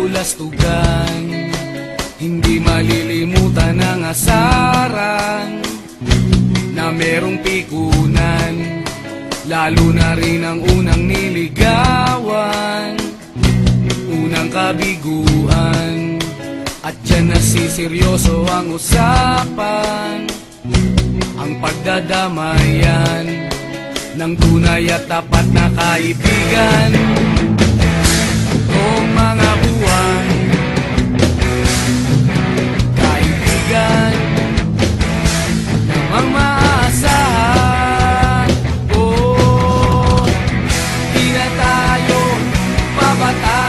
kabulastugan, hindi malilimutan ang asaran na merong pikunan, lalo na rin ang unang niligawan, unang kabiguan. At dyan nasiseryoso ang usapan, ang pagdadamayan ng tunay at tapat na kaibigan. Kung mga buwan, kaibigan namang maaasahan. Oh, di na tayo pabata,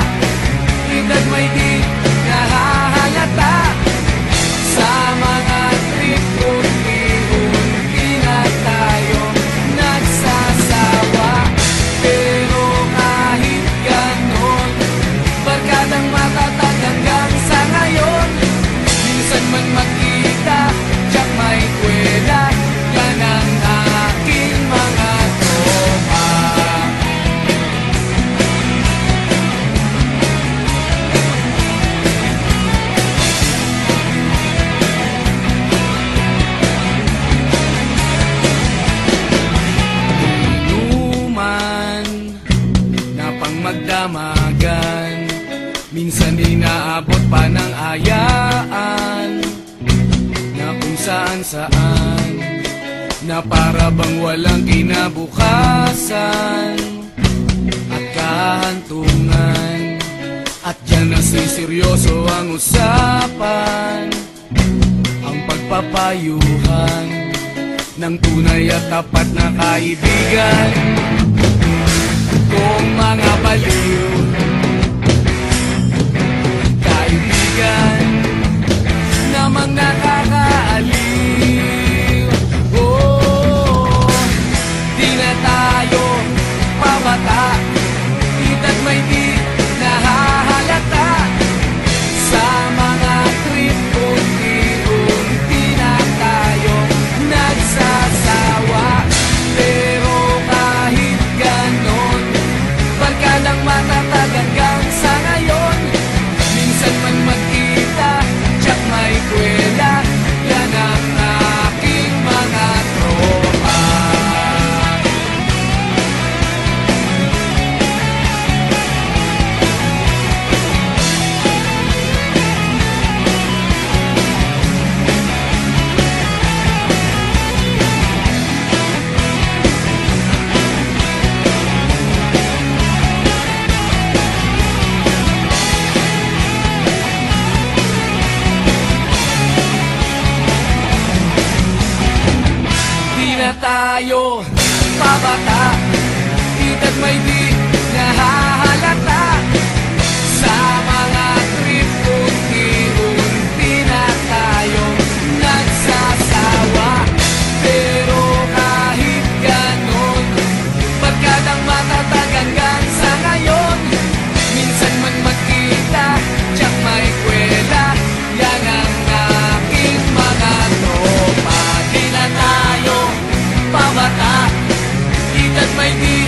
edad may di nahahalata. Sa mga trip unti-unti na tayo nagsasawa. Pero kahit ganon, barkadang matatag hanggang sa ngayon. Minsan man magkita, tiyak may kwela, yan ang aking mga tropa. Inuman na pang magdamagan, minsan inaabot pa ng ayaan, na kung saan-saan, na para bang walang kinabukasan at kahantungan. At dyan nasiseryoso ang usapan, ang pagpapayuhan ng tunay at tapat na kaibigan. Kung mga baliw, kaibigan namang nakakaaliw. Oh, di na tayo pabata, edad may di nahahalata. Sa mga trip unti-unti na tayo nagsasawa. Pero kahit ganon, barkadang matatag hanggang sa ngayon. Minsan man magkita, tiyak may kwela, yan ang aking mga tropa. Di na tayo pabata, edad may di nahahalata. Sa mga trip unti-unti na tayo nagsasawa. Pero kahit ganon, barkadang matatag hanggang sa ngayon. Minsan man magkita, tiyak may kwela, yan ang aking mga tropa. Di na tayo pabata, edad may di